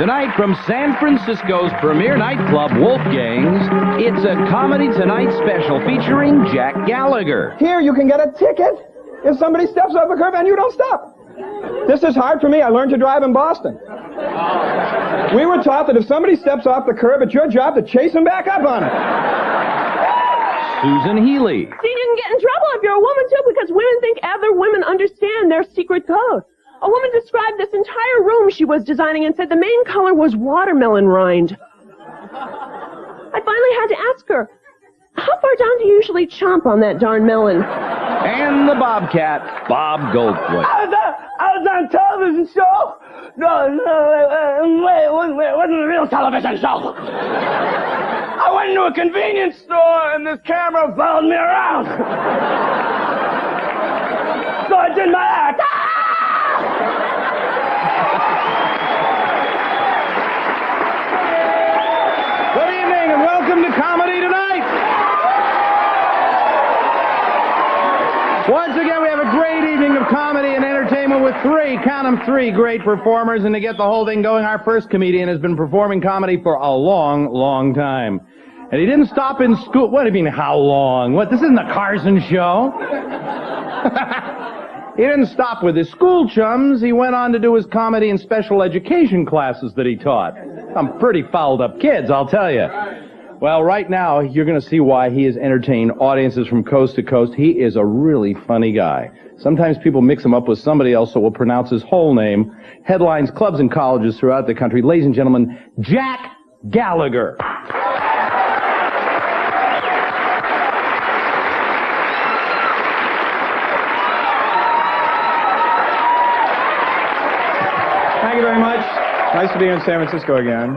Tonight from San Francisco's premier nightclub, Wolfgang's, it's a Comedy Tonight special featuring Jack Gallagher. Here, you can get a ticket if somebody steps off the curb and you don't stop. This is hard for me. I learned to drive in Boston. We were taught that if somebody steps off the curb, it's your job to chase him back up on it. Susan Healy. See, you can get in trouble if you're a woman, too, because women think other women understand their secret code. A woman described this entire room she was designing and said the main color was watermelon rind. I finally had to ask her, how far down do you usually chomp on that darn melon? And the Bobcat, Bob Goldthwait. I was on a television show. No, it wasn't a real television show. I went into a convenience store and this camera followed me around. So I did my act. Good evening and welcome to Comedy Tonight. Once again, we have a great evening of comedy and entertainment with three great performers. And to get the whole thing going, our first comedian has been performing comedy for a long, long time. And he didn't stop in school. What do you mean, how long? What, this isn't the Carson show? He didn't stop with his school chums. He went on to do his comedy and special education classes that he taught. Some pretty fouled up kids, I'll tell you. Well, right now, you're going to see why he has entertained audiences from coast to coast. He is a really funny guy. Sometimes people mix him up with somebody else, so we'll pronounce his whole name. Headlines clubs and colleges throughout the country. Ladies and gentlemen, Jack Gallagher. Thank you very much. Nice to be in San Francisco again.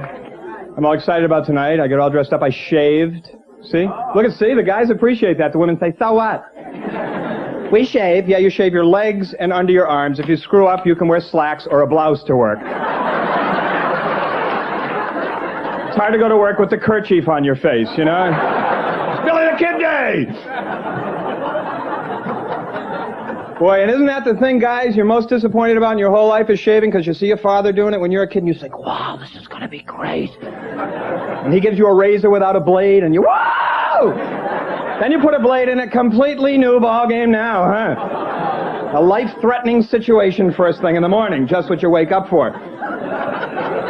I'm all excited about tonight. I get all dressed up. I shaved. See? Look at, see? The guys appreciate that. The women say, so what? We shave. Yeah, you shave your legs and under your arms. If you screw up, you can wear slacks or a blouse to work. It's hard to go to work with the kerchief on your face, you know? It's Billy the Kid Day! Boy, and isn't that the thing, guys, you're most disappointed about in your whole life is shaving because you see your father doing it when you're a kid and you think, wow, this is going to be great. And he gives you a razor without a blade and you, whoa! Then you put a blade in it, completely new ball game now, huh? A life-threatening situation first thing in the morning, just what you wake up for.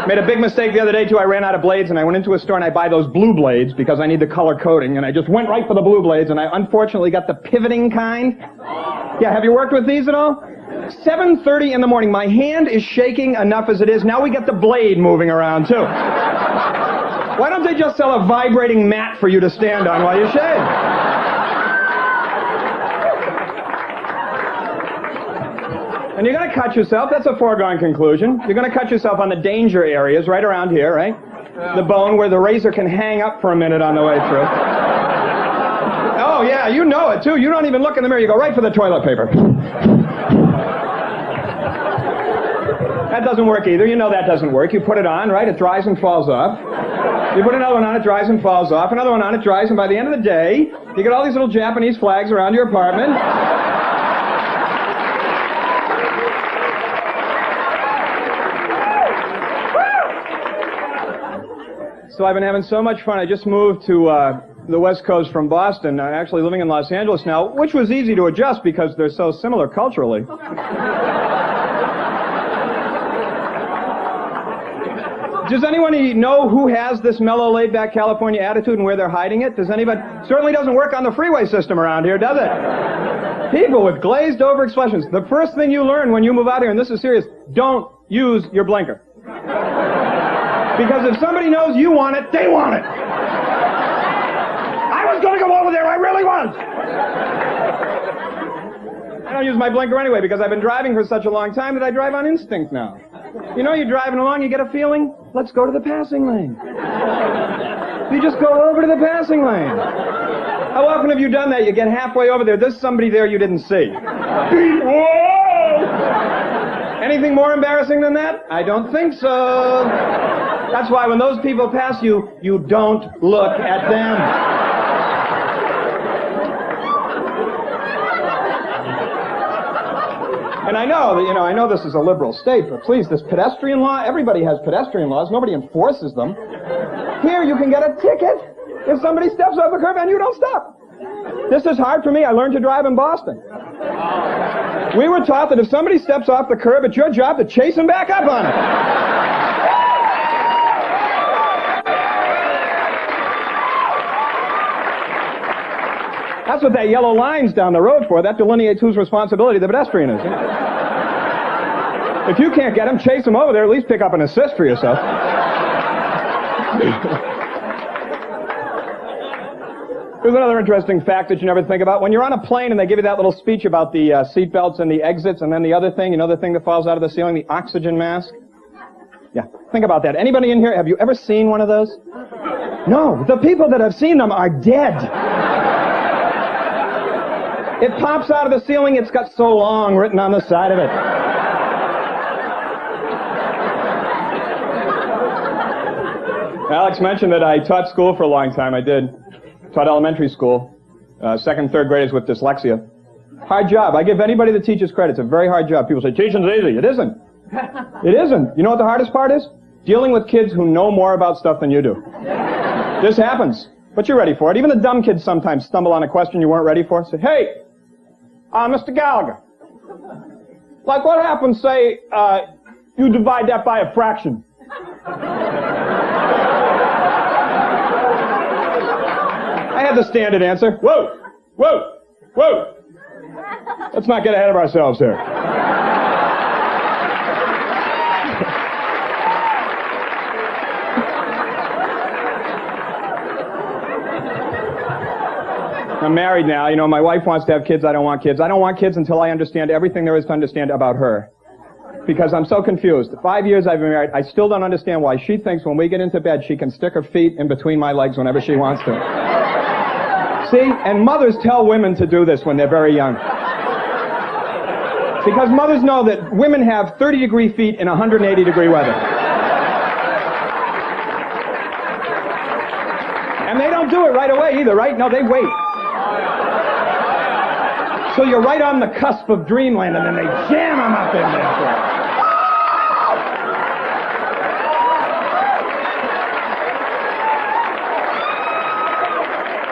Made a big mistake the other day, too. I ran out of blades, and I went into a store and I buy those blue blades because I need the color coding, and I just went right for the blue blades, and I unfortunately got the pivoting kind. Yeah, have you worked with these at all? 7:30 in the morning. My hand is shaking enough as it is. Now we get the blade moving around, too. Why don't they just sell a vibrating mat for you to stand on while you shave? And you're going to cut yourself. That's a foregone conclusion. You're going to cut yourself on the danger areas right around here, right? The bone where the razor can hang up for a minute on the way through. Oh, yeah, you know it, too. You don't even look in the mirror. You go right for the toilet paper. That doesn't work either. You know that doesn't work. You put it on, right? It dries and falls off. You put another one on, it dries and falls off. Another one on, it dries, and by the end of the day, you get all these little Japanese flags around your apartment. So I've been having so much fun. I just moved to the West Coast from Boston. I'm actually living in Los Angeles now, which was easy to adjust because they're so similar culturally. Does anybody know who has this mellow, laid-back California attitude and where they're hiding it? Does anybody? Certainly doesn't work on the freeway system around here, does it? People with glazed-over expressions. The first thing you learn when you move out here, and this is serious, don't use your blinker. Because if somebody knows you want it, they want it. I was going to go over there, I really was. I don't use my blinker anyway because I've been driving for such a long time that I drive on instinct now. You know, you're driving along, you get a feeling, let's go to the passing lane. You just go over to the passing lane. How often have you done that? You get halfway over there, there's somebody there you didn't see. Whoa! Anything more embarrassing than that? I don't think so. That's why when those people pass you, you don't look at them. And I know that, I know this is a liberal state, but please, this pedestrian law, everybody has pedestrian laws. Nobody enforces them. Here, you can get a ticket if somebody steps off the curb and you don't stop. This is hard for me. I learned to drive in Boston. We were taught that if somebody steps off the curb, it's your job to chase him back up on it. That's what that yellow line's down the road for. That delineates whose responsibility the pedestrian is. If you can't get him, chase him over there. At least pick up an assist for yourself. Here's another interesting fact that you never think about. When you're on a plane and they give you that little speech about the seat belts and the exits, and then the other thing, the thing that falls out of the ceiling, the oxygen mask? Yeah, think about that. Anybody in here, have you ever seen one of those? No, the people that have seen them are dead. It pops out of the ceiling, it's got "so long" written on the side of it. Alex mentioned that I taught school for a long time. I did. Taught elementary school, second, third graders with dyslexia. Hard job. I give anybody that teaches credit. It's a very hard job. People say, teaching's easy. It isn't. It isn't. You know what the hardest part is? Dealing with kids who know more about stuff than you do. This happens, but you're ready for it. Even the dumb kids sometimes stumble on a question you weren't ready for. Say, hey, Mr. Gallagher, like what happens, say, you divide that by a fraction? I had the standard answer. Whoa, whoa, whoa. Let's not get ahead of ourselves here. I'm married now. My wife wants to have kids. I don't want kids. I don't want kids until I understand everything there is to understand about her. Because I'm so confused. 5 years I've been married. I still don't understand why she thinks when we get into bed she can stick her feet in between my legs whenever she wants to. See? And mothers tell women to do this when they're very young. Because mothers know that women have 30-degree feet in 180-degree weather. And they don't do it right away either, right? No, they wait. So you're right on the cusp of dreamland, and then they jam them up in there.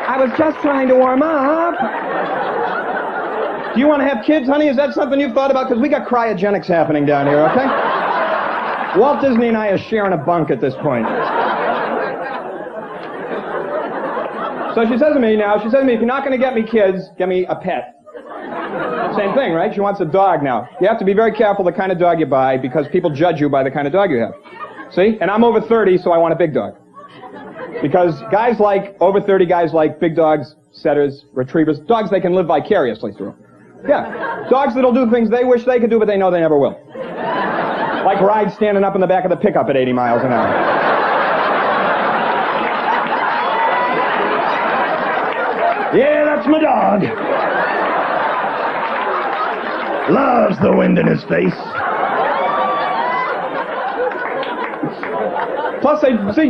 I was just trying to warm up. Do you want to have kids, honey? Is that something you've thought about? Because we got cryogenics happening down here, okay? Walt Disney and I are sharing a bunk at this point. So she says to me, if you're not going to get me kids, get me a pet. Same thing, right? She wants a dog now. You have to be very careful the kind of dog you buy because people judge you by the kind of dog you have. See? And I'm over 30, so I want a big dog. Because over 30 guys like big dogs, setters, retrievers, dogs they can live vicariously through. Yeah. Dogs that'll do things they wish they could do, but they know they never will. Like ride standing up in the back of the pickup at 80 miles an hour. Yeah, that's my dog. Loves the wind in his face. Plus,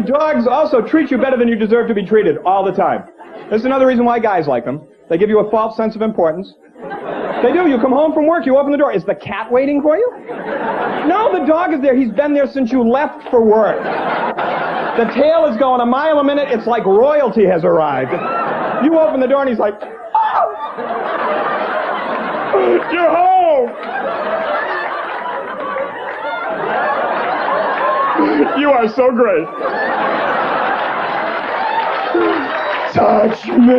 dogs also treat you better than you deserve to be treated all the time. This is another reason why guys like them. They give you a false sense of importance. They do. You come home from work, you open the door. Is the cat waiting for you? No, the dog is there. He's been there since you left for work. The tail is going a mile a minute. It's like royalty has arrived. You open the door and he's like, oh! You're home! You are so great. Touch me.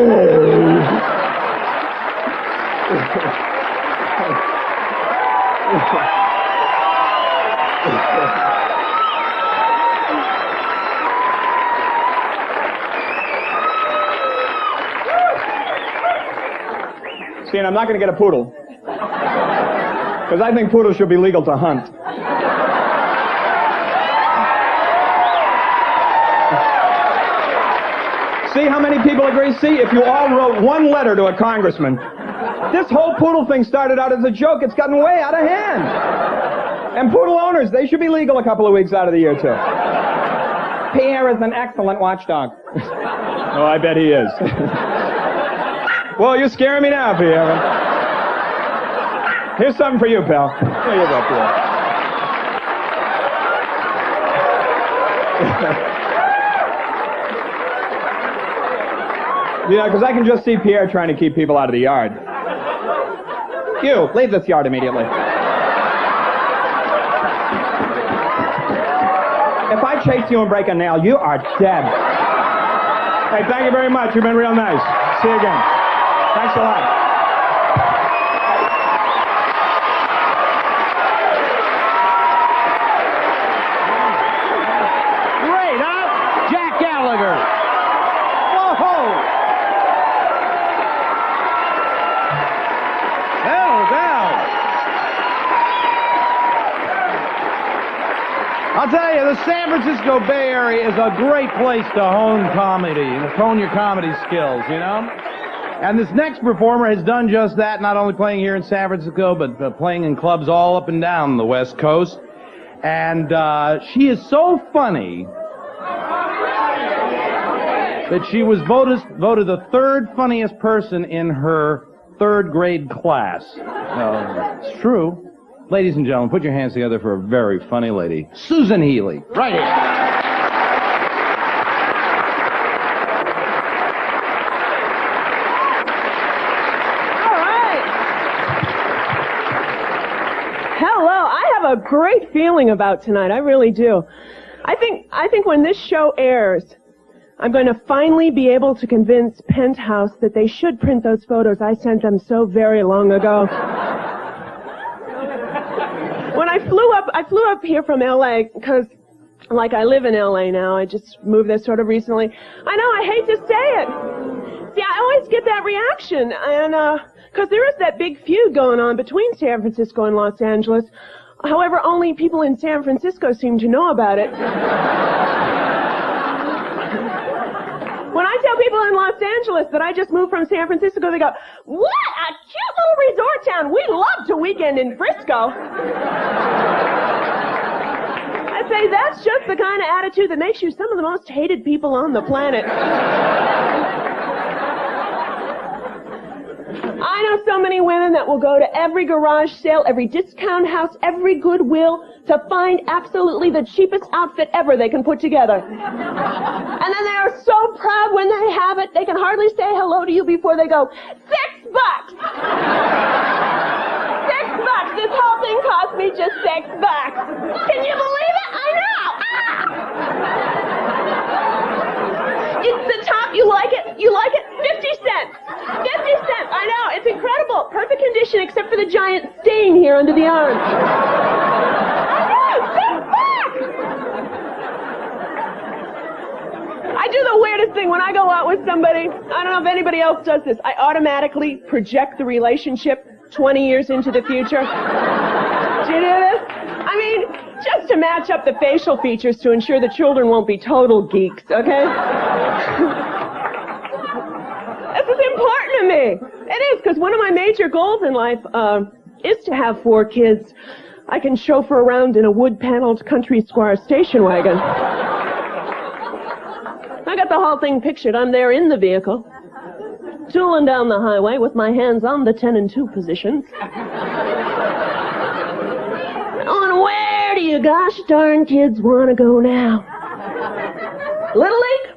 See, and I'm not going to get a poodle. Because I think poodles should be legal to hunt. See how many people agree? See, if you all wrote one letter to a congressman, this whole poodle thing started out as a joke. It's gotten way out of hand. And poodle owners, they should be legal a couple of weeks out of the year, too. Pierre is an excellent watchdog. Oh, I bet he is. Well, you're scaring me now, Pierre. Here's something for you, pal. Here you go, Pierre. Yeah, because I can just see Pierre trying to keep people out of the yard. You, leave this yard immediately. If I chase you and break a nail, you are dead. Hey, thank you very much. You've been real nice. See you again. Thanks a lot. Great, huh? Jack Gallagher. Whoa! Hell down. I'll tell you, the San Francisco Bay Area is a great place to hone comedy, to hone your comedy skills, you know? And this next performer has done just that, not only playing here in San Francisco, but playing in clubs all up and down the West Coast. And she is so funny that she was voted the third funniest person in her third grade class. It's true. Ladies and gentlemen, put your hands together for a very funny lady, Susan Healy, right here. All right. Hello. I have a great feeling about tonight. I really do. I think when this show airs, I'm going to finally be able to convince Penthouse that they should print those photos I sent them so very long ago. When I flew up here from L.A. because, like, I live in L.A. now. I just moved there sort of recently. I know, I hate to say it. See, I always get that reaction, and, because there is that big feud going on between San Francisco and Los Angeles. However, only people in San Francisco seem to know about it. When I tell people in Los Angeles that I just moved from San Francisco, they go, "What a cute little resort town. We love to weekend in Frisco." I say, that's just the kind of attitude that makes you some of the most hated people on the planet. I know so many women that will go to every garage sale, every discount house, every Goodwill to find absolutely the cheapest outfit ever they can put together. And then they are so proud when they have it, they can hardly say hello to you before they go, $6! $6! This whole thing cost me just $6. Can you believe it? I know! It's the top. You like it? You like it? 50 cents. 50 cents. I know. It's incredible. Perfect condition except for the giant stain here under the arm. I know. I do the weirdest thing when I go out with somebody. I don't know if anybody else does this. I automatically project the relationship 20 years into the future. Do you do this? I mean, just to match up the facial features to ensure the children won't be total geeks, okay? This is important to me. It is, because one of my major goals in life is to have 4 kids I can chauffeur around in a wood-paneled country squire station wagon. I got the whole thing pictured. I'm there in the vehicle, tooling down the highway with my hands on the 10 and 2 positions. On where do you gosh darn kids want to go now? Little League?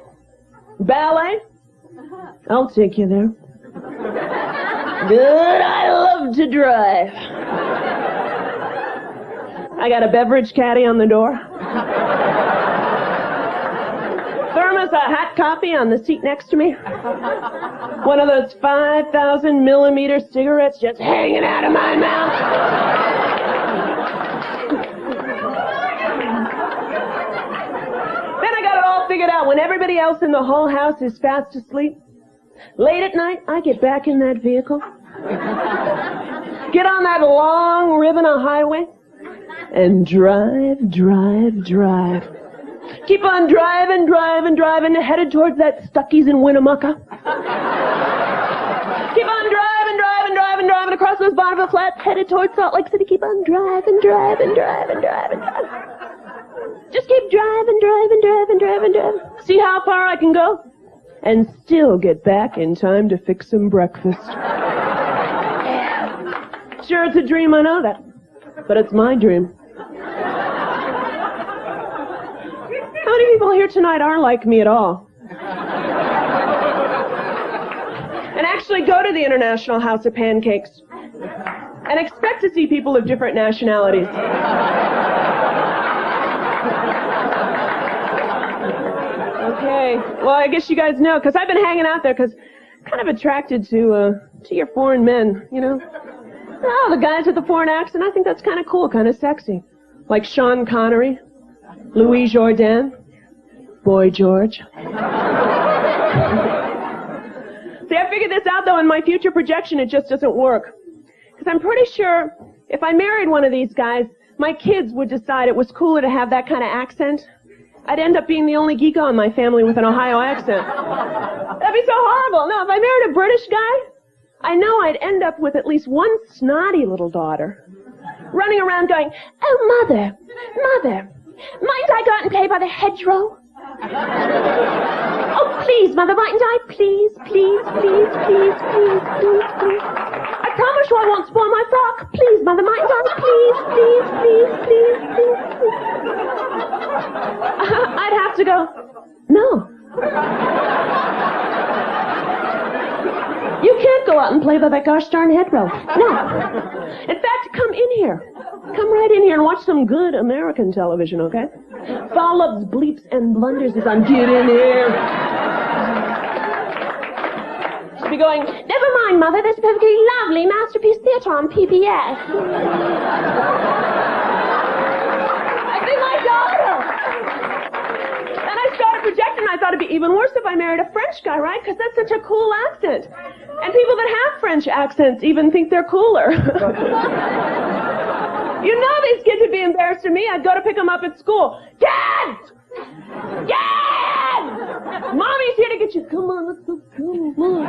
Ballet? I'll take you there. Good, I love to drive. I got a beverage caddy on the door. Thermos of hot coffee on the seat next to me. One of those 5,000 millimeter cigarettes just hanging out of my mouth. Then I got it all figured out. When everybody else in the whole house is fast asleep, late at night, I get back in that vehicle, get on that long ribbon of highway, and drive. Keep on driving, headed towards that Stuckey's in Winnemucca. Keep on driving across those bottom of the flats, headed towards Salt Lake City. Keep on driving. Just keep driving. See how far I can go? And still get back in time to fix some breakfast. Sure, it's a dream, I know that. But it's my dream. How many people here tonight aren't like me at all? And actually go to the International House of Pancakes and expect to see people of different nationalities. Okay, well, I guess you guys know, because I've been hanging out there, because I'm kind of attracted to your foreign men, you know? Oh, the guys with the foreign accent, I think that's kind of cool, kind of sexy. Like Sean Connery, Louis Jourdain, Boy George. See, I figured this out, though, in my future projection, it just doesn't work. Because I'm pretty sure if I married one of these guys, my kids would decide it was cooler to have that kind of accent. I'd end up being the only geeko in my family with an Ohio accent. That'd be so horrible. No, if I married a British guy, I know I'd end up with at least one snotty little daughter running around going, "Oh, Mother, Mother, mightn't I go out and play by the hedgerow? Oh, please, Mother, mightn't I? Please, please, please, please, please, please, please. I promise you I won't spoil my frock. Please, Mother, mightn't I? Please, please, please, please, please, please." I'd have to go, "No. You can't go out and play by that gosh darn hedgerow. No. In fact, come in here. Come right in here and watch some good American television, okay? Follows, bleeps, and blunders is on. Get in here." She'd be going, "Never mind, Mother, there's a perfectly lovely Masterpiece Theater on PBS. I'd be my daughter. Then I started projecting, and I thought it'd be even worse if I married a French guy, right? Because that's such a cool accent. And people that have French accents even think they're cooler. You know these kids would be embarrassed of me. I'd go to pick them up at school. "Kids! Kids! Mommy's here to get you. Come on, let's go. Come on.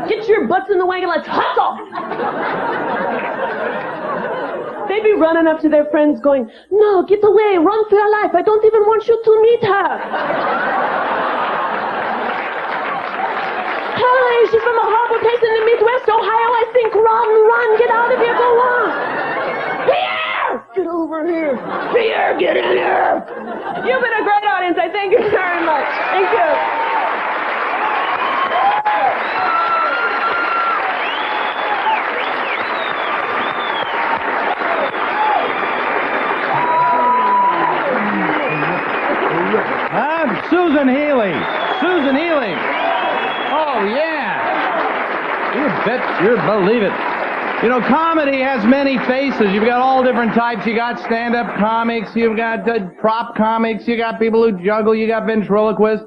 Get your butts in the wagon. Let's hustle." They'd be running up to their friends going, "No, get away. Run for your life. I don't even want you to meet her. Hi, she's from a horrible place in the Midwest, Ohio, I think. Run. Get out of here. Go on. Pierre! Get over here. Pierre, get in here." You've been a great audience. I thank you very much. Thank you. Susan Healy. Susan Healy. Oh, yeah. You bet you'll believe it. You know, comedy has many faces. You've got all different types. You got stand-up comics. You've got prop comics. You got people who juggle. You got ventriloquists.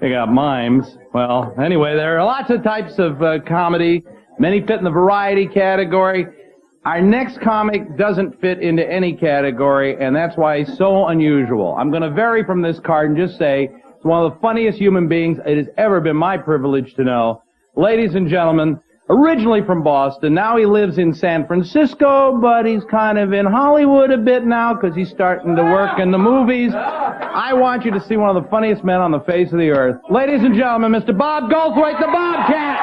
You got mimes. Well, anyway, there are lots of types of comedy. Many fit in the variety category. Our next comic doesn't fit into any category, and that's why he's so unusual. I'm going to vary from this card and just say he's one of the funniest human beings it has ever been my privilege to know. Ladies and gentlemen, originally from Boston, now he lives in San Francisco, but he's kind of in Hollywood a bit now because he's starting to work in the movies. I want you to see one of the funniest men on the face of the earth. Ladies and gentlemen, Mr. Bob Goldthwait, the Bobcat!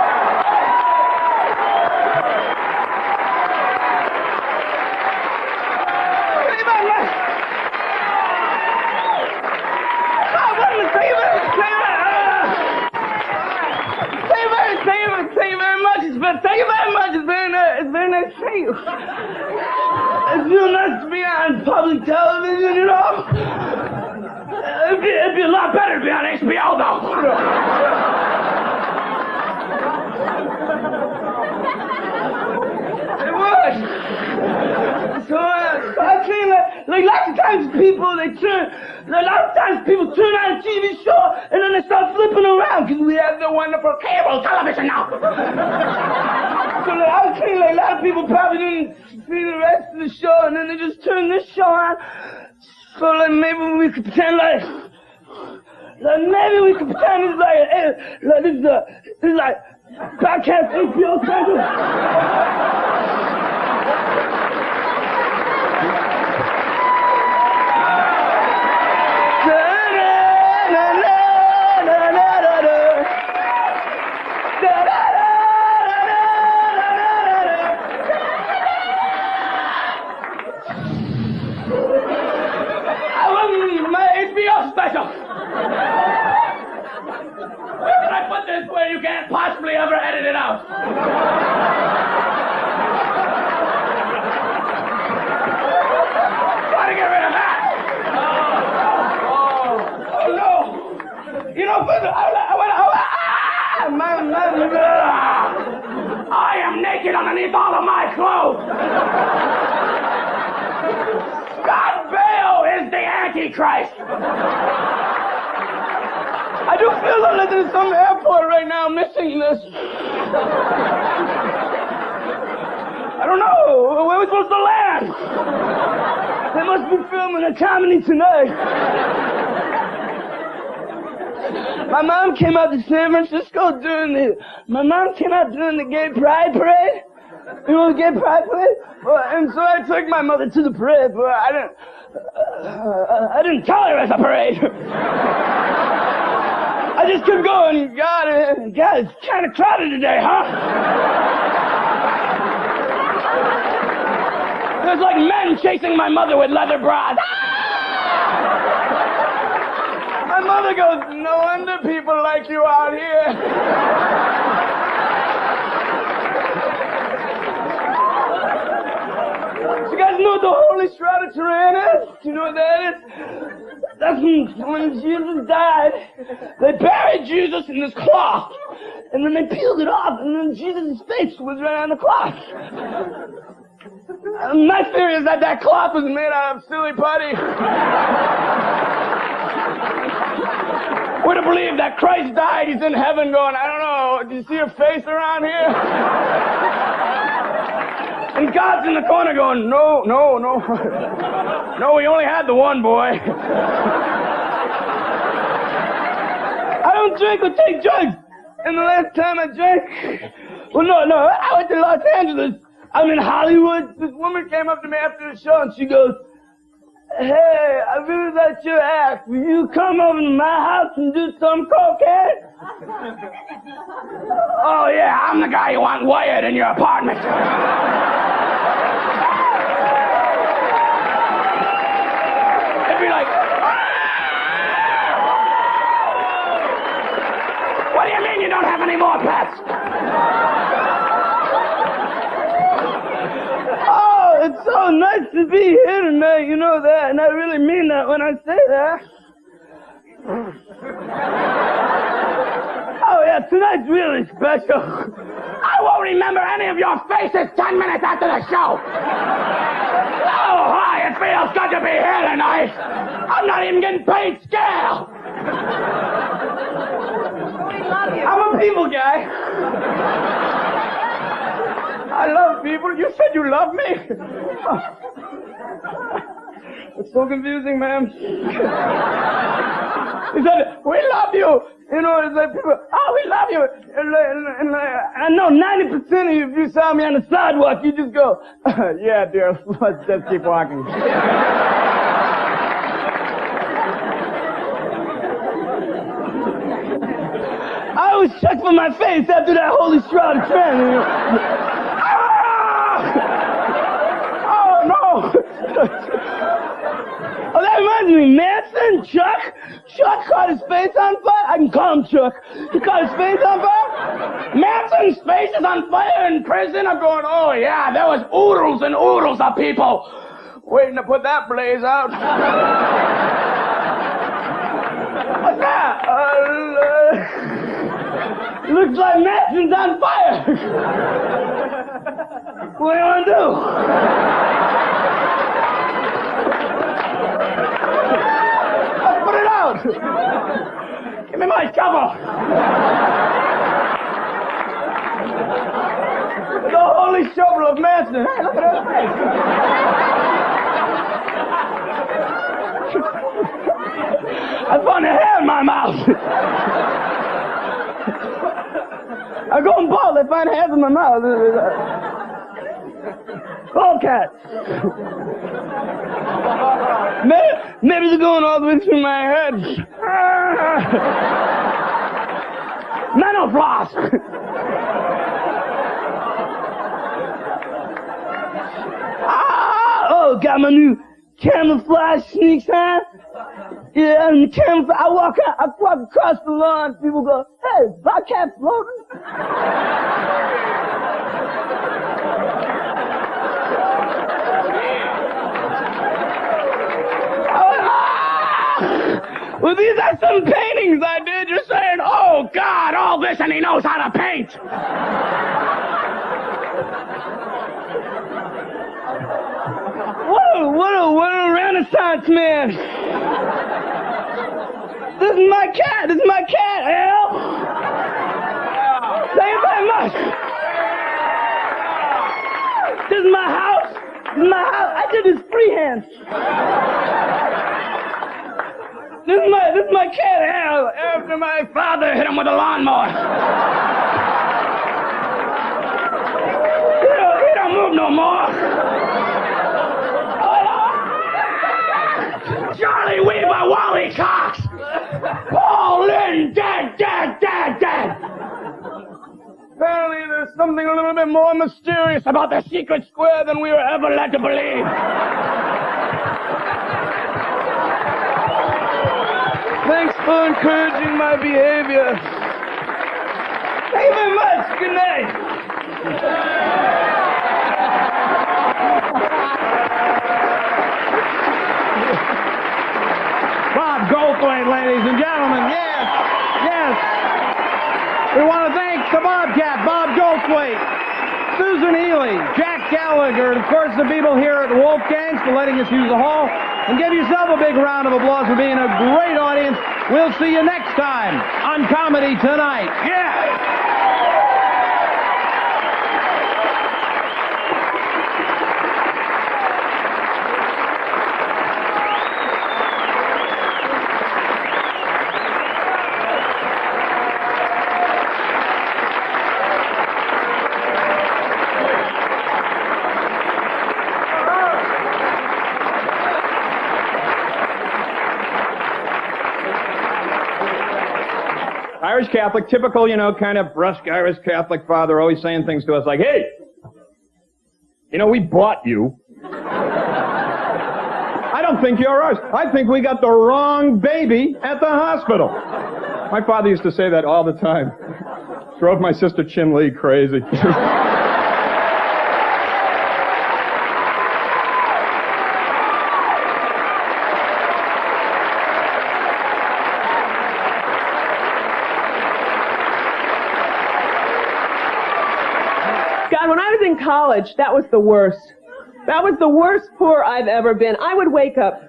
Thank you very much. It's very nice to see you. It's real nice to be on public television, you know. It'd be a lot better to be on HBO, though. It would. So I think like lots of times people on a TV show and then they start flipping around because we have the wonderful cable television now. So I think like a lot of people probably didn't see the rest of the show and then they just turn this show on. So like maybe we could pretend like maybe we could pretend it's like this is like Bobcat HBO special. Where can I put this where you can't possibly ever edit it out? Try to get rid of that. Oh no. You know, I am naked underneath all of my clothes. Scott Baio is the Antichrist. I do feel like there's some airport right now missing this. I don't know. Where are we supposed to land? They must be filming a comedy tonight. My mom came out to San Francisco during the gay pride parade. You know the gay pride parade? And so I took my mother to the parade, but I didn't tell her it's a parade. I just kept going. God, it's kind of crowded today, huh? There's like men chasing my mother with leather bras. My mother goes, no wonder people like you out here. You guys know what the Holy Shroud of Turin is? Do you know what that is? That's when Jesus died. They buried Jesus in this cloth. And then they peeled it off, and then Jesus' face was right on the cloth. My theory is that cloth was made out of silly putty. We're to believe that Christ died, he's in heaven going, I don't know, do you see a face around here? And God's in the corner going, no. No, we only had the one boy. I don't drink or take drugs. And the last time I drank, I went to Los Angeles. I'm in Hollywood. This woman came up to me after the show and she goes, hey, I really like your act. Will you come over to my house and do some cocaine? Oh, yeah, I'm the guy you want wired in your apartment. It'd be like, what do you mean you don't have any more pets? It's so nice to be here tonight, you know that, and I really mean that when I say that. Oh yeah, tonight's really special. I won't remember any of your faces 10 minutes after the show. Oh, hi, it feels good to be here tonight. I'm not even getting paid scale. We love you. I'm a people guy. I love people. You said you love me? It's so confusing, ma'am. He said, we love you. You know, it's like people, oh, we love you. And I know 90% of you, if you saw me on the sidewalk, you just go, yeah, dear, let's just keep walking. I was shocked for my face after that Holy Shroud of Turin. You know? Oh, that reminds me, Manson, Chuck caught his face on fire. I can call him Chuck. He caught his face on fire. Manson's face is on fire in prison. I'm going, oh yeah, there was oodles and oodles of people waiting to put that blaze out. What's that? Looks like Manson's on fire. What do you want to do? Let's put it out. Give me my shovel. The holy shovel of Manson. Hey, look at his face. I found a hair in my mouth. I go and bald, I find hairs in my mouth. Bobcat. Maybe they're going all the way through my head. Menopause. Oh, got my new camouflage sneaks on. Yeah, and the camera, I walk across the lawn, people go, hey, Bobcat floating? Well, these are some paintings I did. You're saying, oh, God, all this, and he knows how to paint. What a Renaissance man. This is my cat, Al. Thank you very much. This is my house. I did this freehand. This is my cat, Al, after my father hit him with a lawnmower. He don't move no more. Charlie Weaver, Wally Cox! Paul Lynn, dead! Apparently there's something a little bit more mysterious about the secret square than we were ever led to believe. Thanks for encouraging my behavior. Thank you very much. Good night. Bob Goldthwait, ladies and gentlemen. Yes. We want to thank the Bobcat, Bob Goldthwait, Susan Healy, Jack Gallagher, and of course the people here at Wolfgang for letting us use the hall. And give yourself a big round of applause for being a great audience. We'll see you next time on Comedy Tonight. Yeah! Irish Catholic, typical, kind of brusque Irish Catholic father, always saying things to us like, hey, we bought you. I don't think you're ours. I think we got the wrong baby at the hospital. My father used to say that all the time. Drove my sister Chin Lee crazy. God, when I was in college, that was the worst. That was the worst poor I've ever been. I would wake up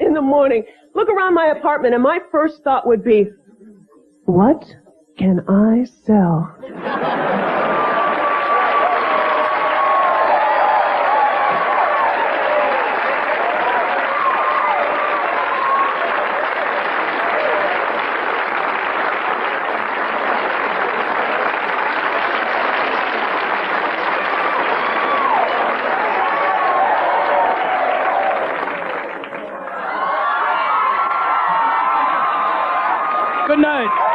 in the morning, look around my apartment, and my first thought would be, what can I sell? Good night.